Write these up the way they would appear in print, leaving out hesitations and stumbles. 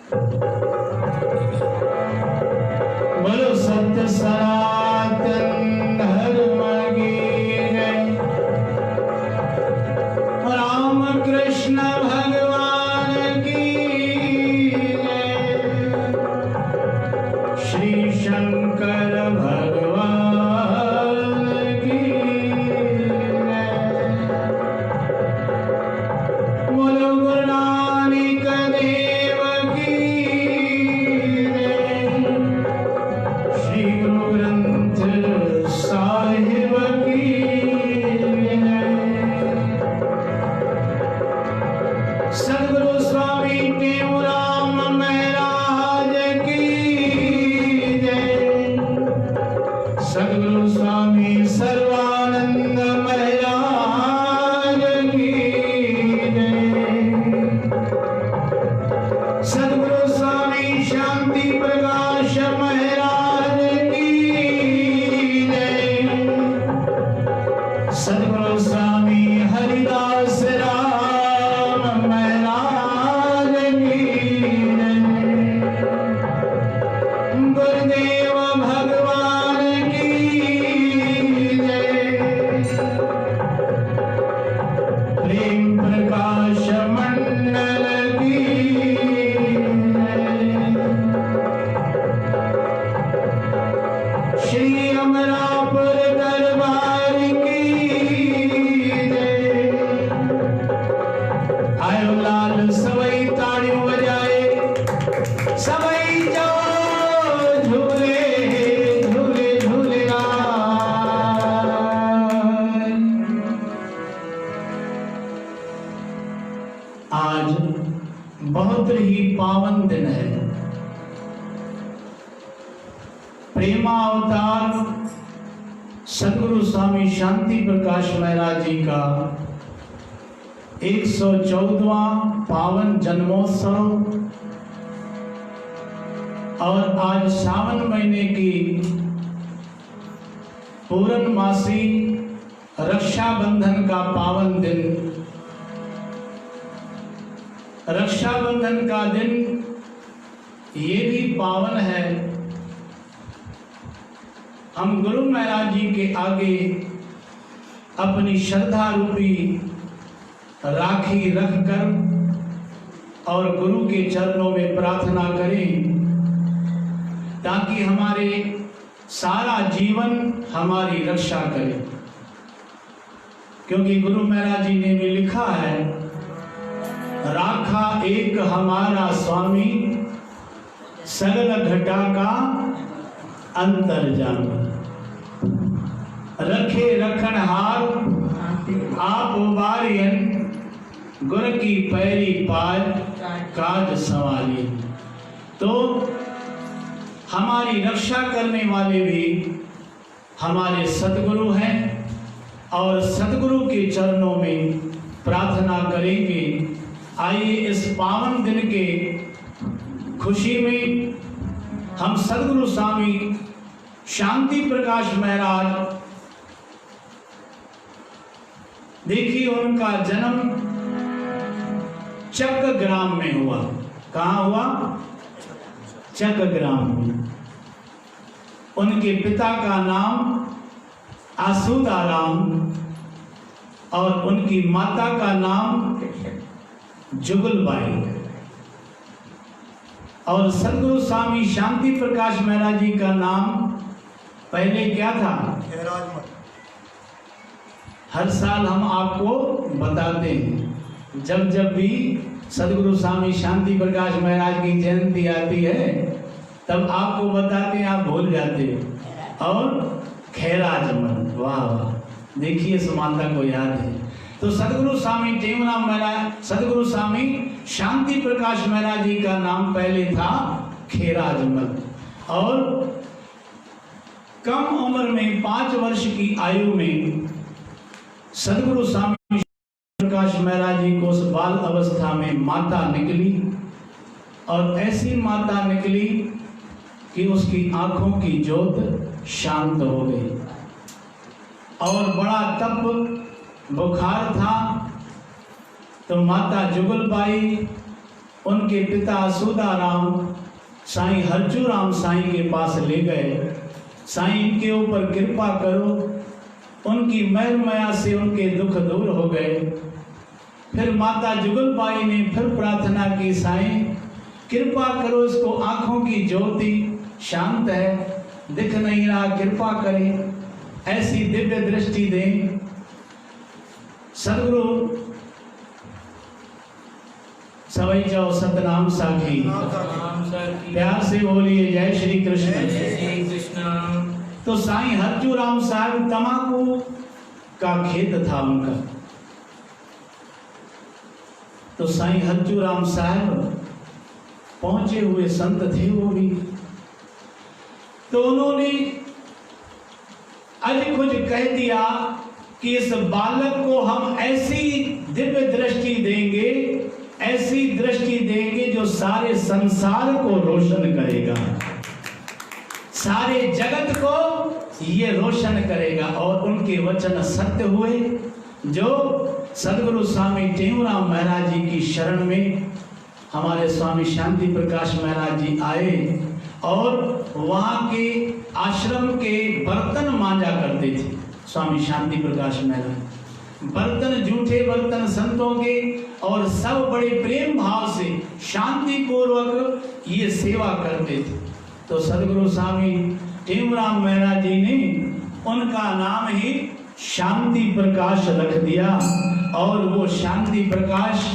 बोलो सत्य सनातन धर्म की जय। राम कृष्ण भगवान की जय। श्री शंकर भगवान की जय। बोलो गुरु नानक देव की जय। श्री गुरु ग्रंथ साहिब की जय। सद्गुरु स्वामी टेऊराम महाराज की जय। सद्गुरु स्वामी सर्वानंद महाराज की जय। सद्गुरु स्वामी शांति प्रकाश महाराज की जय। सद्गुरु स्वामी हरिदास राम महाराज की जय। गुरुदेव भगवान की जय। प्रेम प्रकाश मंडल की जय। श्री अमरापुर दरबार की जय। आयो लाल सवई ताड़ियों बजाए, सवई जाओ झूले झूले झूलेलाल। आज बहुत ही पावन दिन है। प्रेमावतार सद्गुरु स्वामी शांति प्रकाश महाराज जी का 114वां पावन जन्मोत्सव और आज सावन महीने की पूर्णमासी रक्षाबंधन का पावन दिन। रक्षाबंधन का दिन ये भी पावन है। हम गुरु महाराज जी के आगे अपनी श्रद्धा रूपी राखी रखकर और गुरु के चरणों में प्रार्थना करें ताकि हमारे सारा जीवन हमारी रक्षा करे। क्योंकि गुरु महाराज जी ने भी लिखा है, राखा एक हमारा स्वामी, सगल घटा का अंतर्जामी। रखे रखनहार आप उबारियन, गुर की पैरी पाज काज संवारी। तो हमारी रक्षा करने वाले भी हमारे सद्गुरु हैं और सद्गुरु के चरणों में प्रार्थना करेंगे। आइए इस पावन दिन के खुशी में हम सद्गुरु स्वामी शांति प्रकाश महाराज, देखिए उनका जन्म चक ग्राम में हुआ। कहाँ हुआ? चक ग्राम में। उनके पिता का नाम आसूदाराम और उनकी माता का नाम जुगलबाई। और सद्गुरु स्वामी शांति प्रकाश महाराज जी का नाम पहले क्या था? हर साल हम आपको बताते हैं, जब जब भी सद्गुरु स्वामी शांति प्रकाश महाराज की जयंती आती है तब आपको बताते हैं, आप भूल जाते हो। और खैराजमल, वाह वाह, देखिए इस माता को याद है। तो सद्गुरु स्वामी टेऊराम महाराज, सद्गुरु स्वामी शांति प्रकाश महाराज जी का नाम पहले था खैराजमल। और कम उम्र में 5 वर्ष की आयु में सद्गुरु स्वामी प्रकाश महाराज जी को उस बाल अवस्था में माता निकली, और ऐसी माता निकली कि उसकी आंखों की ज्योत शांत हो गई। और बड़ा तप बुखार था, तो माता जुगलबाई उनके पिता सूदाराम साईं हरचूराम साईं के पास ले गए। साईं इनके ऊपर कृपा करो, उनकी मैल माया से उनके दुख दूर हो गए। फिर माता जुगलबाई ने फिर प्रार्थना की, साईं कृपा करो, इसको आंखों की ज्योति शांत है, दिख नहीं रहा, कृपा करें, ऐसी दिव्य दृष्टि दें। सदगुरु सवई जाओ सतनाम साखी, प्यार से बोलिए जय श्री कृष्ण। तो साईं हरचूराम साहब तमाकू का खेत था उनका। तो साईं हरचूराम साहब पहुंचे हुए संत थे वो भी। तो उन्होंने आज कुछ कह दिया कि इस बालक को हम ऐसी दिव्य दृष्टि देंगे, ऐसी दृष्टि देंगे जो सारे संसार को रोशन करेगा, सारे जगत को ये रोशन करेगा। और उनके वचन सत्य हुए। जो सदगुरु स्वामी टेऊराम महाराज जी की शरण में हमारे स्वामी शांति प्रकाश महाराज जी आए और वहाँ के आश्रम के बर्तन मांजा करते थे स्वामी शांति प्रकाश महाराज। बर्तन झूठे बर्तन संतों के, और सब बड़े प्रेम भाव से शांति पूर्वक ये सेवा करते थे। तो सदगुरु स्वामी टेऊराम महाराज जी ने उनका नाम ही शांति प्रकाश रख दिया। और वो शांति प्रकाश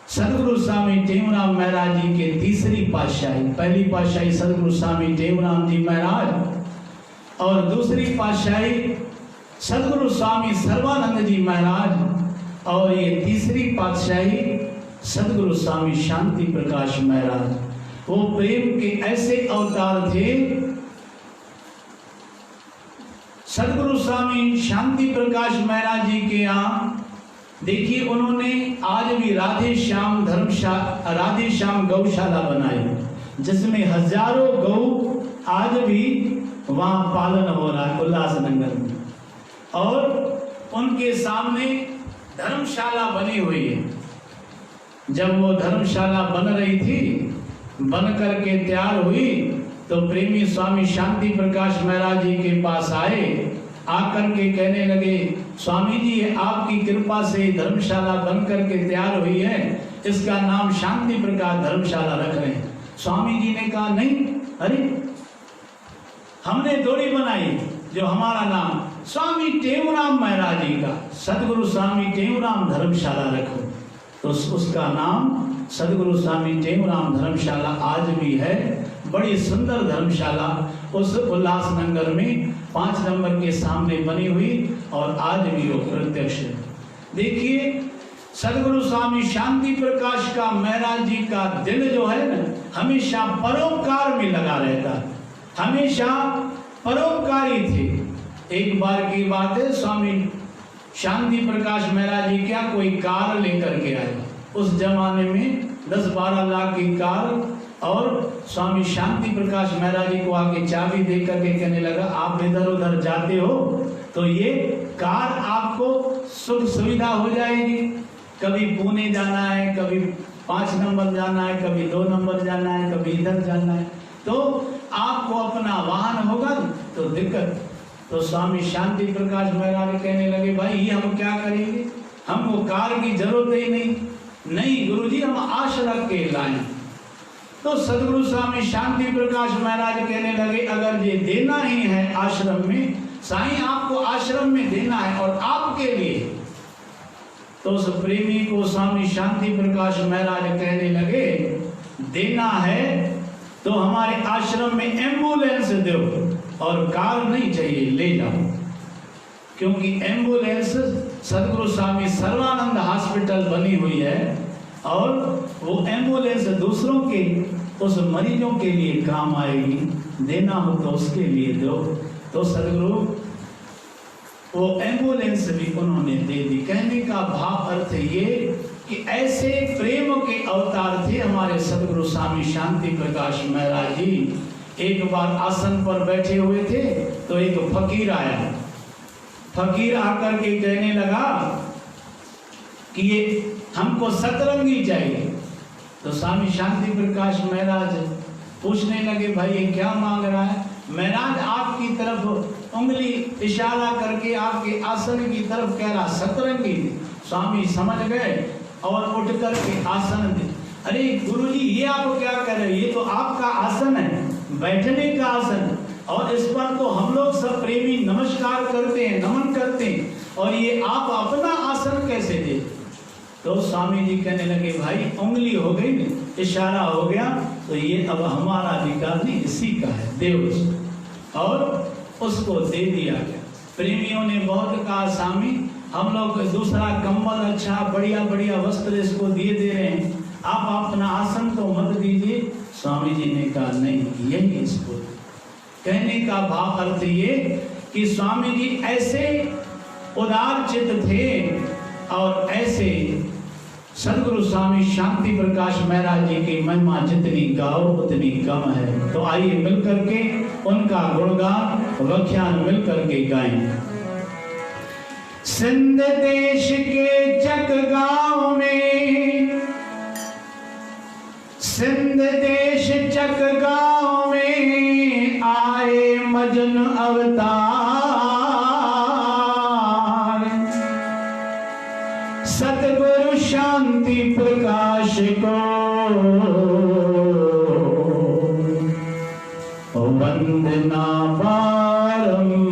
सदगुरु स्वामी टेऊराम महाराज जी के तीसरी पातशाही, पहली पातशाही सदगुरु स्वामी टेऊराम जी महाराज और दूसरी पातशाही सदगुरु स्वामी सर्वानंद जी महाराज और ये तीसरी पातशाही सदगुरु स्वामी शांति प्रकाश महाराज। वो प्रेम के ऐसे अवतार थे। सदगुरु स्वामी शांति प्रकाश महाराज जी के यहाँ देखिए उन्होंने आज भी राधे श्याम राधे श्याम गौशाला बनाई, जिसमें हजारों गौ आज भी वहां पालन हो रहा है उल्लासनगर में। और उनके सामने धर्मशाला बनी हुई है। जब वो धर्मशाला बन रही थी, बन करके तैयार हुई, तो प्रेमी स्वामी शांति प्रकाश महाराज जी के पास आए। आकर के कहने लगे, स्वामी जी ये आपकी कृपा से धर्मशाला बन करके तैयार हुई है, इसका नाम शांति प्रकाश धर्मशाला रख रहे हैं। स्वामी जी ने कहा नहीं, अरे हमने थोड़ी बनाई, जो हमारा नाम स्वामी टेऊराम महाराज जी का सदगुरु स्वामी टेऊराम धर्मशाला रखो। तो उसका नाम सदगुरु स्वामी टेऊराम धर्मशाला आज भी है। बड़ी सुंदर धर्मशाला उस उल्लासनगर में 5 नंबर के सामने बनी हुई और आज भी वो प्रत्यक्ष है। देखिए सदगुरु स्वामी शांति प्रकाश का महाराज जी का दिल जो है ना, हमेशा परोपकार में लगा रहता, हमेशा परोपकारी थे। एक बार की बात है, स्वामी शांति प्रकाश महाराज जी क्या कोई कार लेकर के आए। उस जमाने में 10-12 लाख की कार, और स्वामी शांति प्रकाश महाराज जी को आके चाबी दे करके कहने लगा, आप इधर उधर जाते हो तो ये कार आपको सुख सुविधा हो जाएगी। कभी पुणे जाना है, कभी 5 नंबर जाना है, कभी 2 नंबर जाना है, कभी इधर जाना है, तो आपको अपना वाहन होगा तो दिक्कत। तो स्वामी शांति प्रकाश महाराज कहने लगे, भाई ये हम क्या करेंगे, हमको कार की जरूरत ही नहीं गुरुजी, हम आश रख के लाए। तो सदगुरु स्वामी शांति प्रकाश महाराज कहने लगे, अगर ये देना ही है आश्रम में, साईं आपको आश्रम में देना है और आपके लिए। तो उस प्रेमी को स्वामी शांति प्रकाश महाराज कहने लगे, देना है तो हमारे आश्रम में एम्बुलेंस दो, और कार नहीं चाहिए, ले जाओ। क्योंकि एम्बुलेंस सदगुरु स्वामी सर्वानंद हॉस्पिटल बनी हुई है, और वो एम्बुलेंस दूसरों के उस मरीजों के लिए काम आएगी, देना हो तो उसके लिए दो। तो सदगुरु वो एम्बुलेंस भी उन्होंने दे दी। कहने का भाव अर्थ ये कि ऐसे प्रेम के अवतार थे हमारे सदगुरु स्वामी शांति प्रकाश महाराज जी। एक बार आसन पर बैठे हुए थे तो एक फकीर आया। फकीर आकर के कहने लगा कि ये हमको सतरंगी चाहिए। तो स्वामी शांति प्रकाश महाराज पूछने लगे, भाई ये क्या मांग रहा है? महाराज आपकी तरफ उंगली इशारा करके आपके आसन की तरफ कह रहा सतरंगी। स्वामी समझ गए और उठ करके आसन दे। अरे गुरुजी ये आप क्या कर रहे हैं? ये तो आपका आसन है, बैठने का आसन, और इस पर तो हम लोग सब प्रेमी नमस्कार करते हैं, नमन करते हैं, और ये आप अपना आसन कैसे दे? तो स्वामी जी कहने लगे, भाई उंगली हो गई ना, इशारा हो गया, तो ये अब हमारा अधिकार नहीं, इसी का है, देव। और उसको दे दिया गया। प्रेमियों ने बहुत कहा, स्वामी हम लोग दूसरा कंबल अच्छा बढ़िया बढ़िया वस्त्र इसको दिए दे रहे हैं, आप अपना आसन तो मत दीजिए। स्वामी जी ने कहा नहीं, यही इसको। कहने का भाव अर्थ ये कि स्वामी जी ऐसे उदार चित्त थे और ऐसे सदगुरु स्वामी शांति प्रकाश महाराज जी की महिमा जितनी गाओ उतनी कम है। तो आइए मिलकर के उनका गुणगान व्याख्यान मिलकर के गाएं। सिंध देश के चक गांव में, सिंध देश चक गांव में आए मजन अवतार। सतगुरु शांति प्रकाश को वंदना बारंबार।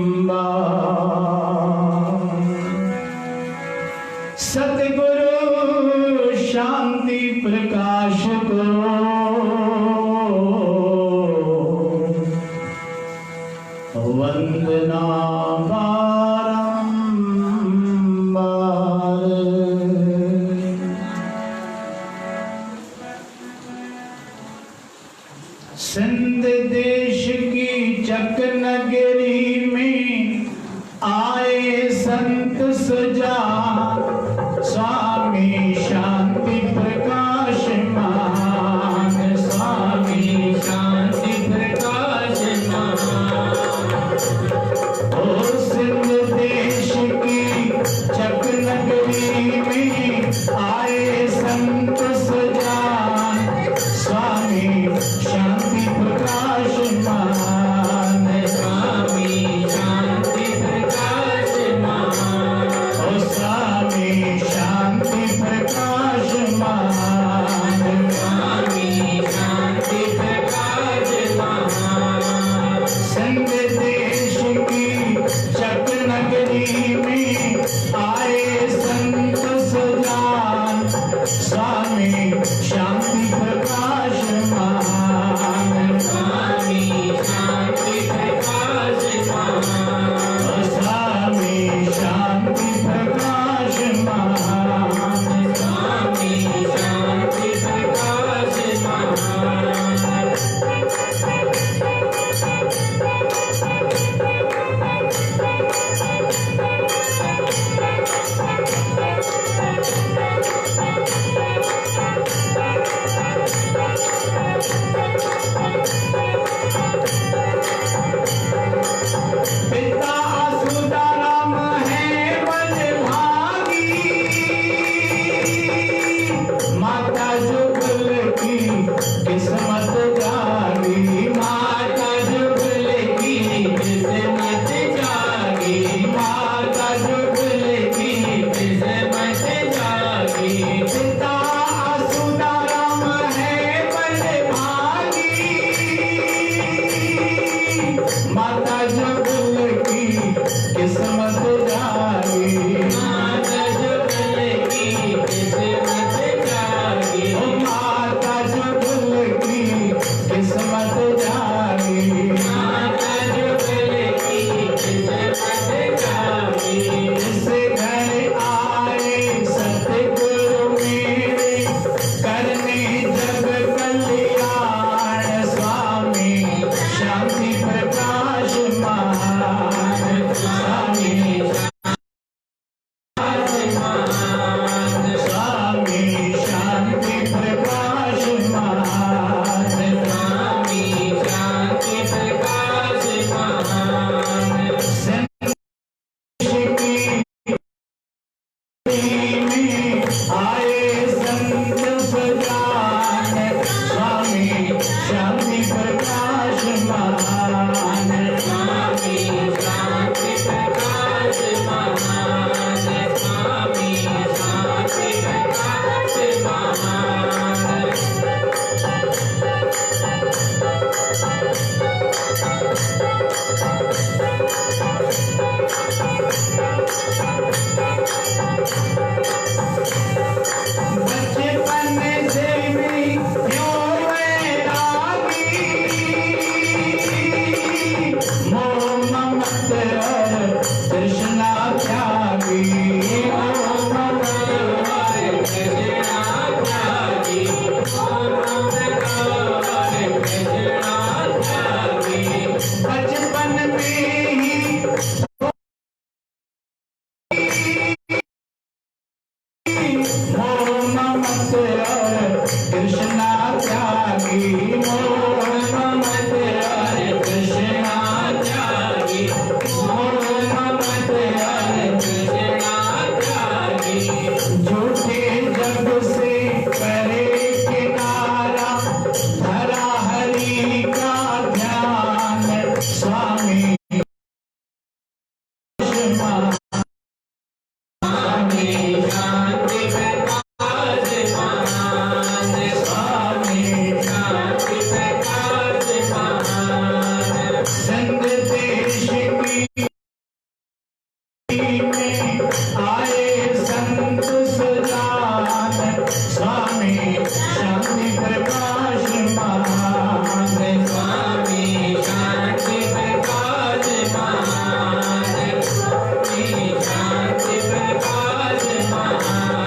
सतगुरु शांति प्रकाश को वंदना बारंबार। सिंध देश की चक नगरी में आए संत सुजान। स्वामी शांति प्रकाश मान, स्वामी शांति प्रकाश मान। ओ सिंध देश की चक नगरी में आए संत सुजान। स्वामी शांति प्रकाश मान, स्वामी कृष्णा त्यागी मोह ममत हरे कृष्णा त्यागी मोह ममत हरे कृष्णा त्यागी झूठे जग से करे किनारा धरा हरि का ध्यान स्वामी आए संत सुजान स्वामी शांति प्रकाश महान स्वामी शांति प्रकाश महान स्वामी शांति प्रकाश महान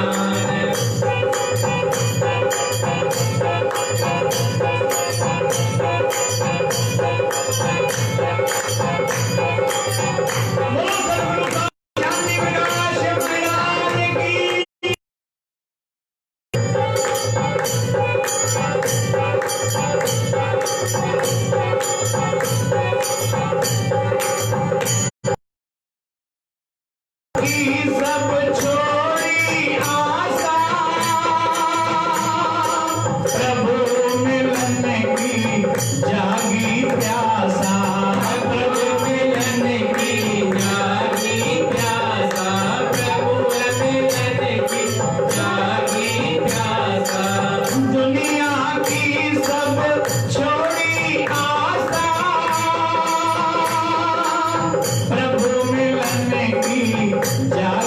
सब छोड़ी आशा प्रभु मिलन की जागी प्यासा प्रभु मिलन की जागी प्यासा प्रभु मिलन की जागी प्यासा दुनिया की सब छोड़ी आशा प्रभु मिलन की जागी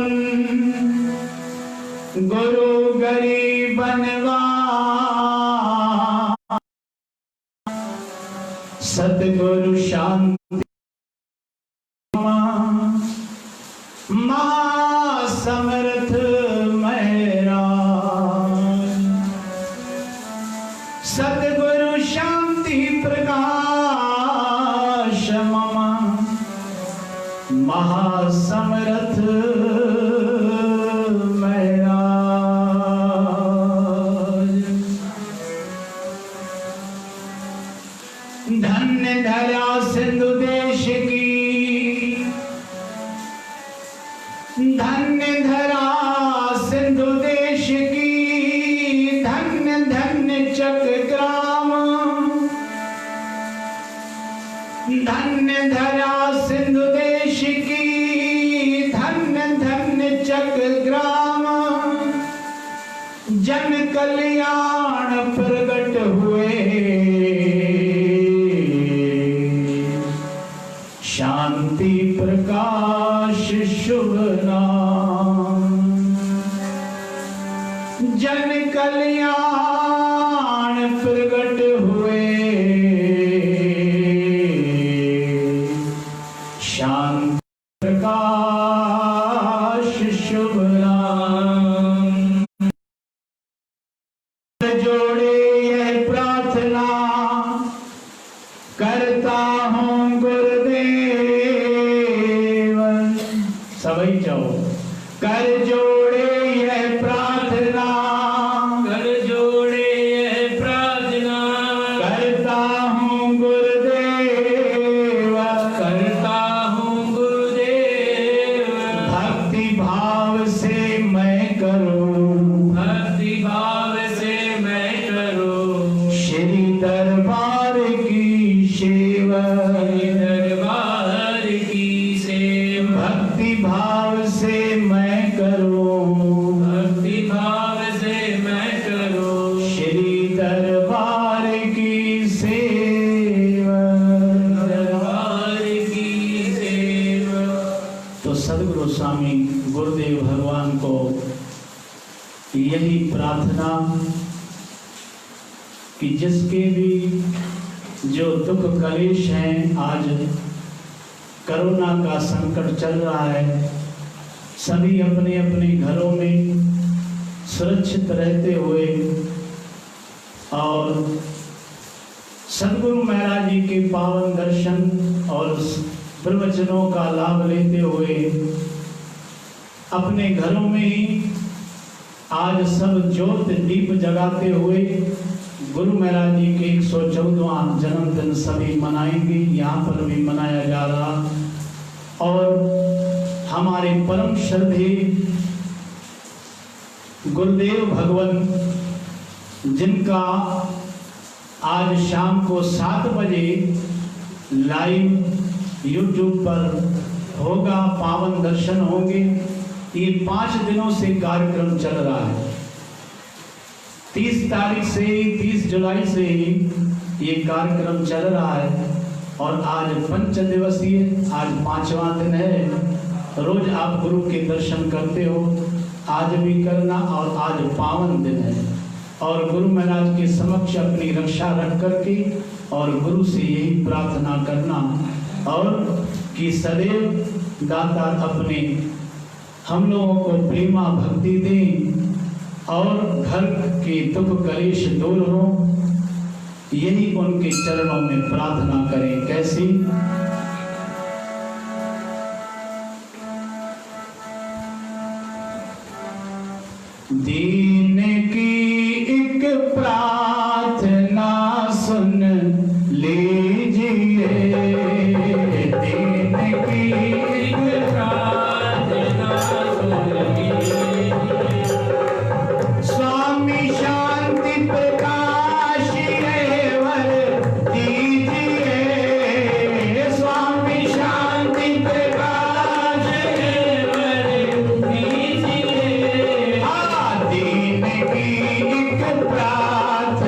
सुन गुरु गरीबनवा सतगुरु शांति महासमर्थ महराज सतगुरु शांति प्रकाश ममा महासमर्थ महराज धन्य धरा सिंधु देश की धन्य धरा सिंधु देश की धन्य धन्य चक ग्राम धन्य धरा सिंधु देश की धन्य धन्य चक ग्राम जन कल्याण प्रगट हुए शांति प्रकाश शुभ नाम जन कल्याण प्रगट हुए शांति प्रकाश शुभ नाम जोड़े यह प्रार्थना करता हूँ गुरुदेव सभी जाओ कर जोड़े यह प्रार्थना कर जोड़े यह प्रार्थना करता हूँ गुरुदेव करता हूँ गुरुदेव भक्ति भाव से मैं करूँ भक्ति भाव से मैं करूँ श्री दरबार की सेवा दरबार की सेवा भक्ति भाव से मैं करूं भक्ति भाव से मैं करूँ श्री दरबार की सेवा दरबार की सेवा। तो सदगुरु स्वामी गुरुदेव भगवान को यही प्रार्थना कि जिसके भी जो दुख कलेश हैं आज कोरोना का संकट चल रहा है सभी अपने अपने घरों में सुरक्षित रहते हुए और सदगुरु महाराज जी के पावन दर्शन और प्रवचनों का लाभ लेते हुए अपने घरों में ही आज सब ज्योत दीप जगाते हुए गुरु महाराज जी के 114वां जन्मदिन सभी मनाएंगे। यहाँ पर भी मनाया जा रहा और हमारे परम श्रद्धेय गुरुदेव भगवान जिनका आज शाम को 7 बजे लाइव YouTube पर होगा पावन दर्शन होंगे। ये 5 दिनों से कार्यक्रम चल रहा है 30 तारीख से 30 जुलाई से ही ये कार्यक्रम चल रहा है और आज पंच दिवसीय आज 5वां दिन है। रोज आप गुरु के दर्शन करते हो आज भी करना और आज पावन दिन है और गुरु महाराज के समक्ष अपनी रक्षा रख करके और गुरु से यही प्रार्थना करना और कि सदैव दाता अपने हम लोगों को प्रेमा भक्ति दें और घर के दुख कलेश दूर हो यही उनके चरणों में प्रार्थना करें। कैसी दीन की एक प्रार्थना सुन लीजिए दीन की एक प्रार्थना सुन लीजिए स्वामी शांति प्रकाश वर दीजिए स्वामी शांति प्रकाश वर दीजिए दीन की एक प्रार्थना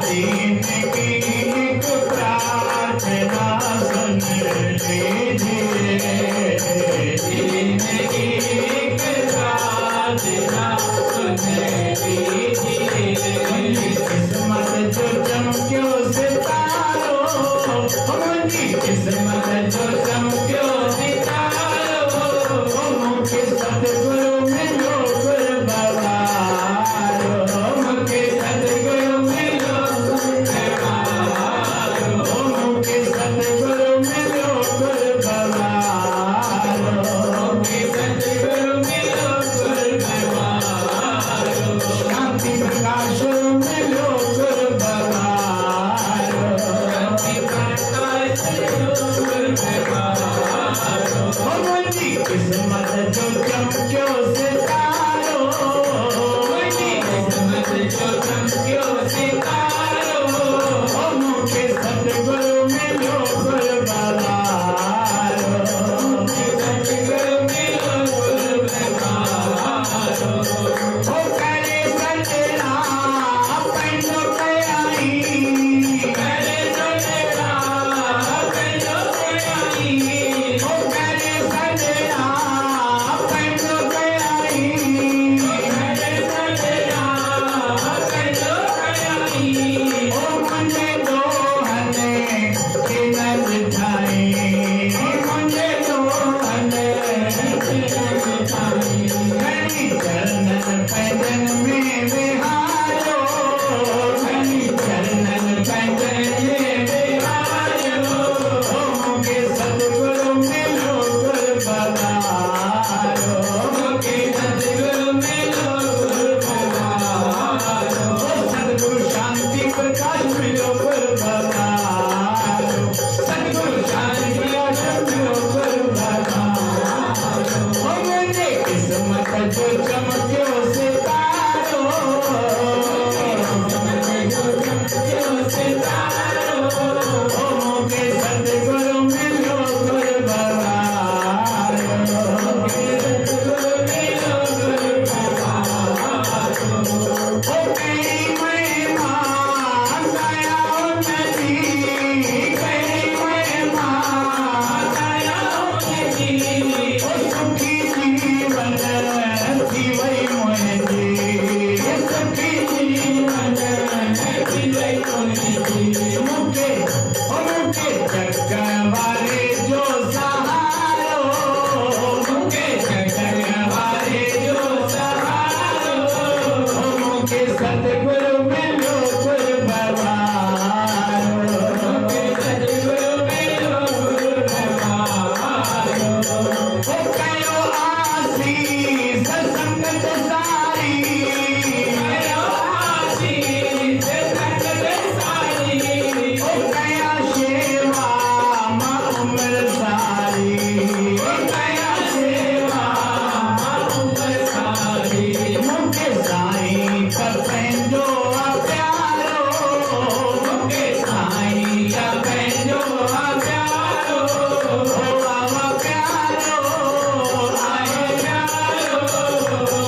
दीन की एक प्रार्थना सुन लीजिए। दीन की एक प्रार्थना सुन लीजिए। किस्मत जो चमक्यो सितारो, मुझी किस्मत जो चमक्यो सितारो, मुझे सतगुरु मिलो गुरबहारो, मुझे सतगुरु मिलो गुरबहारो, मुझे सतगुरु मिलो गुरबहारो, मुझे सतगुरु मिलो गुरबहारो। शांति प्रकाश मिलो गुरबहारो, शांति प्रकाश मिलो गुरबहारो। मुझी किस्मत जो चमक्यो सितारो, मुझी किस्मत जो चमक्यो सितारो, मुझे सतगुरु मिलो गुरबहारो, सतगुरु मिलो गुरबहारो। ओ करे सजना पैनो कयाई, करे सजना पैनो कयाई, ओ करे सजना पैनो कयाई, करे सजना पैनो कयाई। ओ मुझे दोहने की न बिठाई, मुझे दोहने की न बिठाई, कहीं चरणन पैदन में विहारो, कहीं चरणन पैदन में विहारो, मुझे सतगुरु मिलो गुरबहारो, मुझे सतगुरु मिलो गुरबहारो। सतगुरु शांति प्रकाश मिलो गुरबहारो, सतगुरु शांति प्रकाश मिलो गुरबहारो, मुझे किस्मत जो चमक्यो सितारो, मुझे सतगुरु मिलो गुरबहारो, ओ कहीं महिमा दया नदी, कहीं महिमा दया नदी, ओ सुखी जीवन जीवई मोहजी, सुखी जीवन जीवई मोहजी, मुझे जग वाले जो सहारो, मुझे जग वाले जो सहारो, मुझे सतगुरु मिलो गुरबहारो, सतगुरु मिलो गुरबहारो। ओ कयो आसीस संगत सारी, कयो आसीस संगत सारी, ओ कया सेवा मां उम्र सारी, कया सेवा उम्र सारी। मुझे साईं का पंहिंजो प्यारो, मुझे साईं का पंहिंजो प्यारो, बाबा प्यारो आहे प्यारो।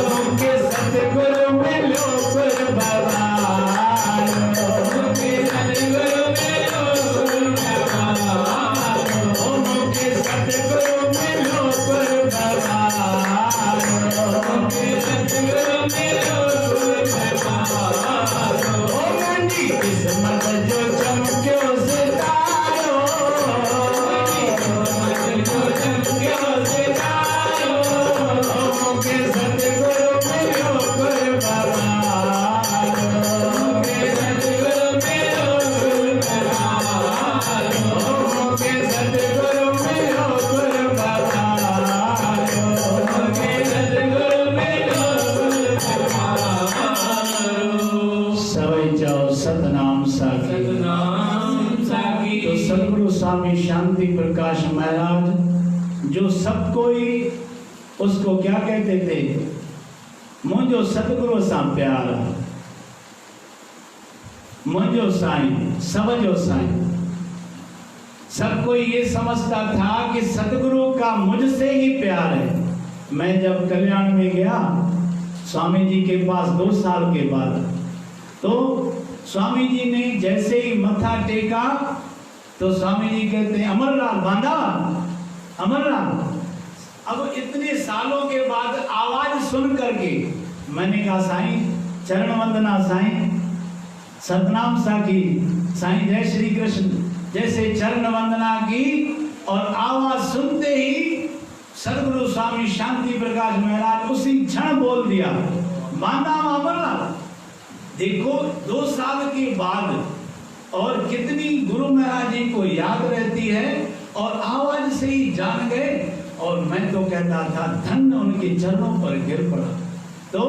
मुझे सतगुरु मिलो गुरबहारो, मुझे सतगुरु मिलो गुरबहारो। मुझे सतगुरु मिलो गुरबहारो, मुझे सतगुरु मिलो गुरबहारो। मुझी किस्मत जो चमक्यो सितारो, जो चमक्यो सितारो, मुझे सतगुरु मिलो गुरबहारो, मुझे सतगुरु मिलो गुरबहारो। मुझे सतगुरु मिलो गुरबहारो, मुझे सतगुरु मिलो गुरबहारो। सवई जाओ सतनाम साखी। सतनाम साखी। तो सतगुरु स्वामी शांति प्रकाश महाराज जो सब कोई उसको क्या कहते थे, मुझो सतगुरु सा प्यार, मुझो साईं, समझो साईं। सब कोई ये समझता था कि सतगुरु का मुझसे ही प्यार है। मैं जब कल्याण में गया स्वामी जी के पास 2 साल के बाद। तो स्वामी जी ने जैसे ही मत्था टेका तो स्वामी जी कहते हैं अमरलाल बांधा, अमरलाल। अब इतने सालों के बाद आवाज सुन करके मैंने कहा साईं चरण वंदना साईं, सतनाम साखी साईं, जय श्री कृष्ण। जैसे चरण वंदना की और आवाज सुनते ही सदगुरु स्वामी शांति प्रकाश महाराज उसी क्षण बोल दिया बांधा अमरलाल। देखो 2 साल के बाद और कितनी गुरु महाराज जी को याद रहती है और आवाज से ही जान गए। और मैं तो कहता था धन्य उनके चरणों पर गिर पड़ा। तो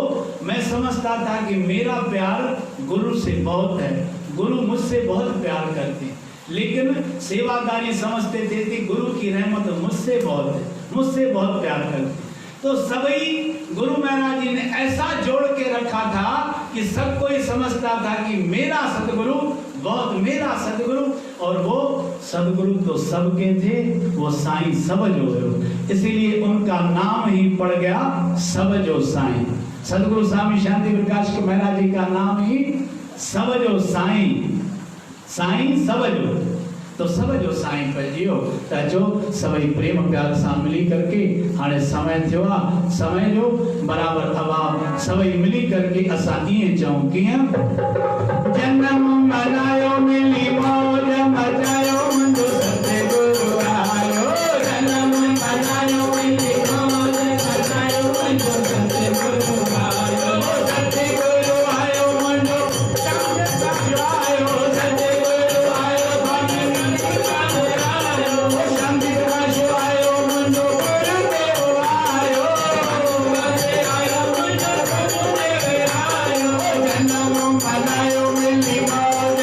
मैं समझता था कि मेरा प्यार गुरु से बहुत है, गुरु मुझसे बहुत प्यार करते हैं, लेकिन सेवादारी समझते थे कि गुरु की रहमत मुझसे बहुत है, मुझसे बहुत प्यार करते। तो सभी गुरु महाराज जी ने ऐसा जोड़ के रखा था कि सब कोई समझता था कि मेरा सदगुरु बहुत, मेरा सदगुरु। और वो सदगुरु तो सबके थे, वो साईं सबजो, इसीलिए उनका नाम ही पड़ गया सबजो साईं। सदगुरु स्वामी शांति प्रकाश महाराज जी का नाम ही सबजो साईं, साईं सबजो। तो सबजो साईं पर जियो ताजो सभी प्रेम प्यार सां मिली करके हाणे समय थियो आहे, समय जो बराबर अब सभी मिली करके असां ईअं चऊं कीअं जन्म मनायो मिली मौज मचायो मुंहिंजो सतगुरु आयो, जन्म मनायो मिली मौज मचायो मुंहिंजो सतगुरु आयो, सतगुरु आयो मुंहिंजो शांति आयो, सतगुरु आयो जन्म मनायो मिली मौज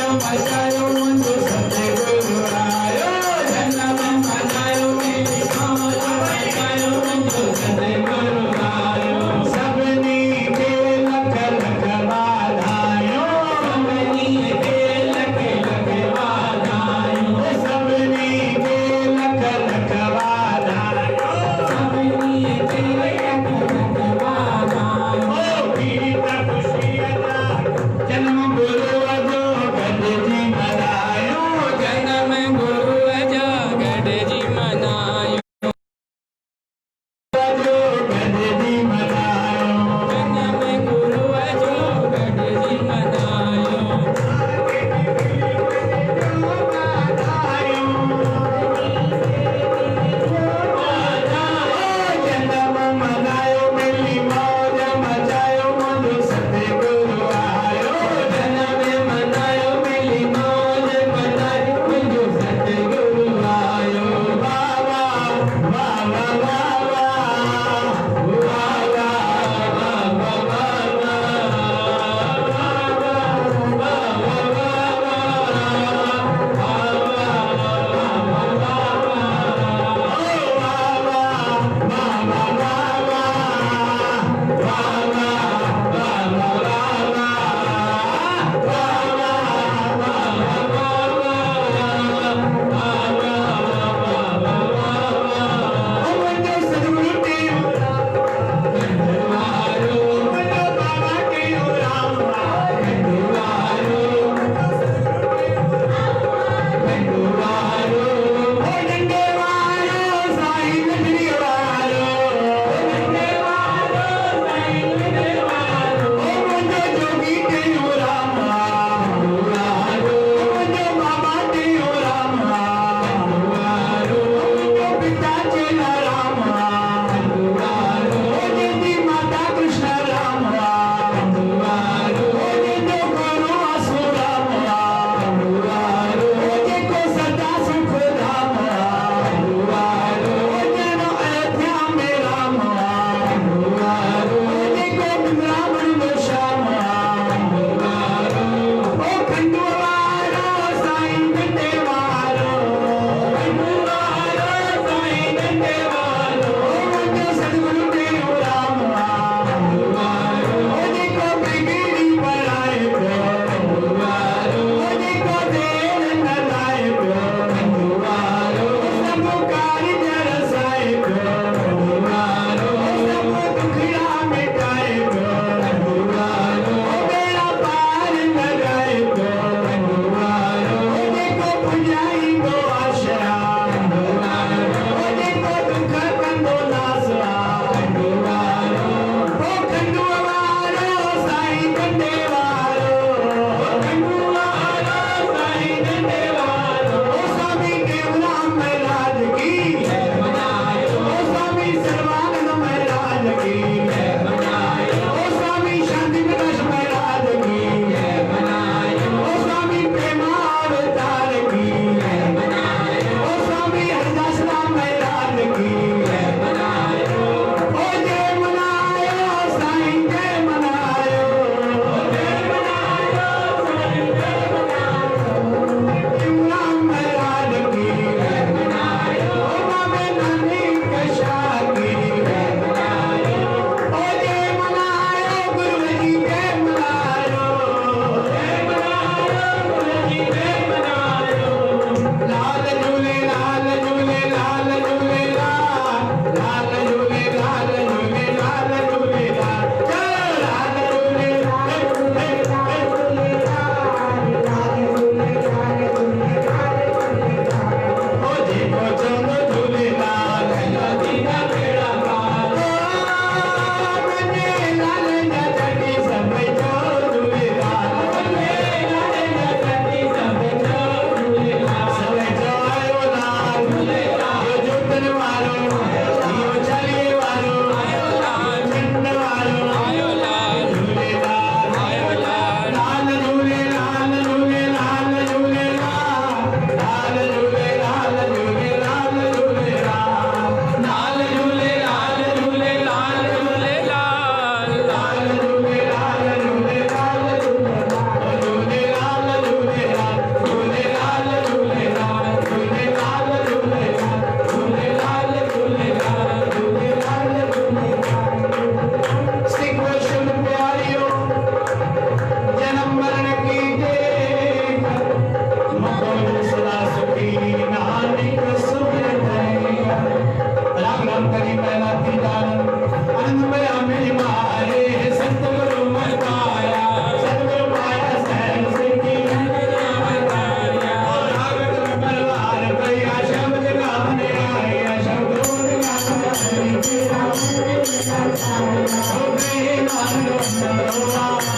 Thank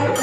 you.